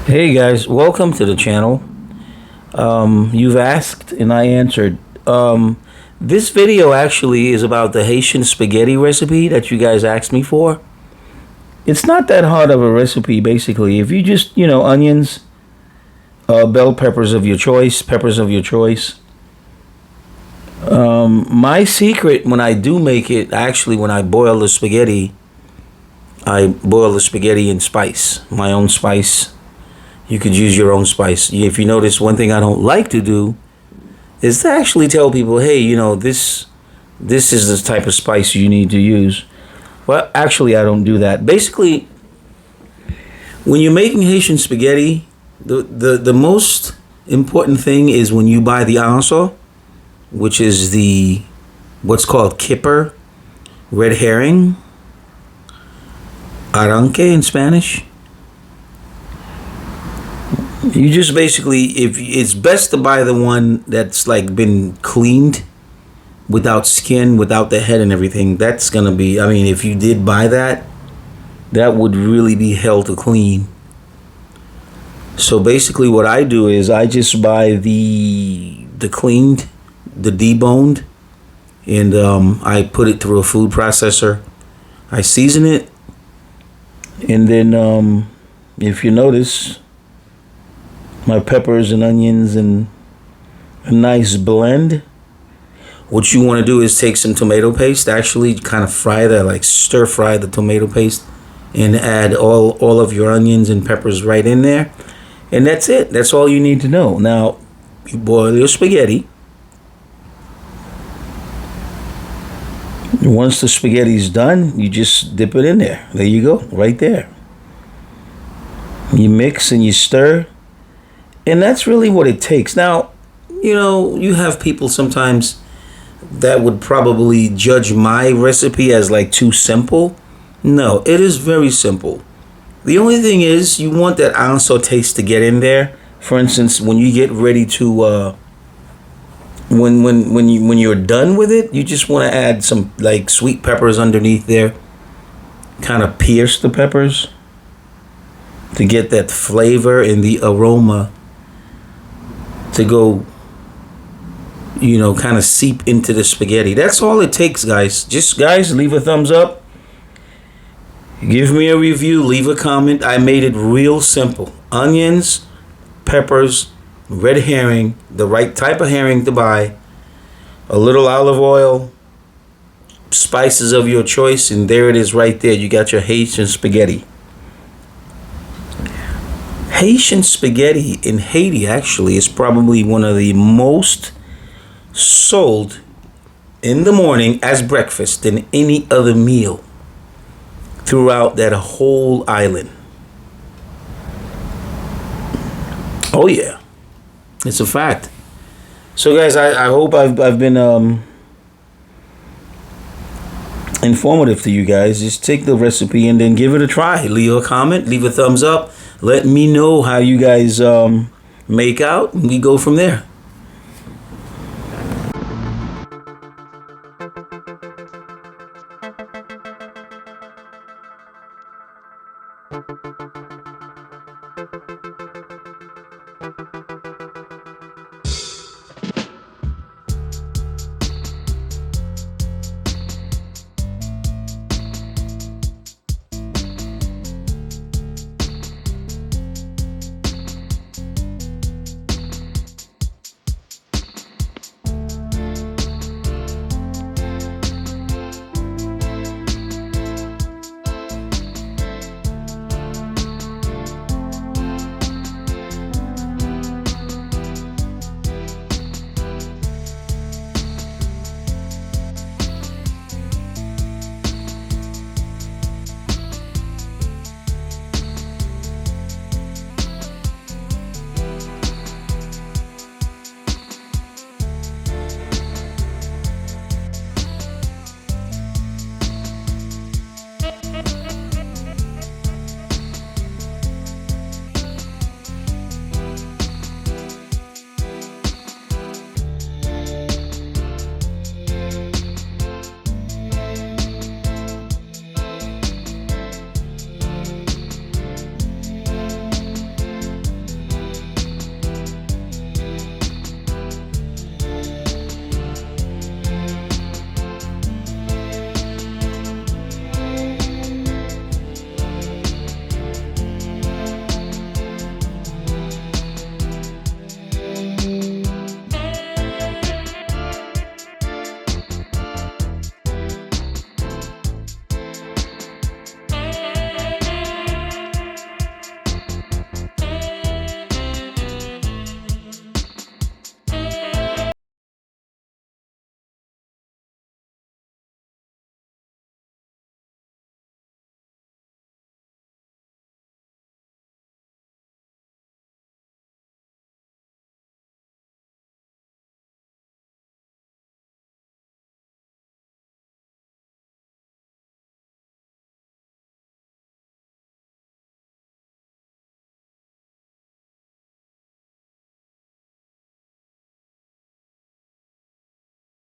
Hey guys, welcome to the channel. You've asked and I answered. This video actually is about the Haitian spaghetti recipe that you guys asked me for. It's not that hard of a recipe, basically. If you just, onions, bell peppers of your choice, my secret when I do make it, actually, when I boil the spaghetti, I boil the spaghetti in spice, my own spice. You could use your own spice. If you notice, one thing I don't like to do is to actually tell people, hey, this is the type of spice you need to use. Well, actually, I don't do that. Basically, when you're making Haitian spaghetti, the most important thing is when you buy the aransò, which is what's called kipper, red herring, aranque in Spanish. You just basically, if it's best to buy the one that's like been cleaned without skin, without the head and everything. That's gonna be, if you did buy that, that would really be hell to clean. So basically what I do is I just buy the cleaned, the deboned, and I put it through a food processor. I season it, and then if you notice, my peppers and onions and a nice blend. What you want to do is take some tomato paste, actually kind of fry that, like stir fry the tomato paste, and add all of your onions and peppers right in there. And that's it. That's all you need to know. Now, you boil your spaghetti. Once the spaghetti's done, you just dip it in there. There you go, right there. You mix and you stir. And that's really what it takes. Now, you have people sometimes that would probably judge my recipe as like too simple. No, it is very simple. The only thing is you want that aransò taste to get in there. For instance, when you get ready to when you're done with it, you just want to add some like sweet peppers underneath there. Kind of pierce the peppers to get that flavor and the aroma to go, kind of seep into the spaghetti. That's all it takes, guys. Just, guys, leave a thumbs up. Give me a review. Leave a comment. I made it real simple. Onions, peppers, red herring, the right type of herring to buy, a little olive oil, spices of your choice, and there it is right there. You got your Haitian spaghetti. Haitian spaghetti in Haiti actually is probably one of the most sold in the morning as breakfast than any other meal throughout that whole island. Oh yeah, it's a fact. So guys, I hope I've been informative to you guys. Just take the recipe and then give it a try. Leave a comment, leave a thumbs up. Let me know how you guys make out, and we go from there.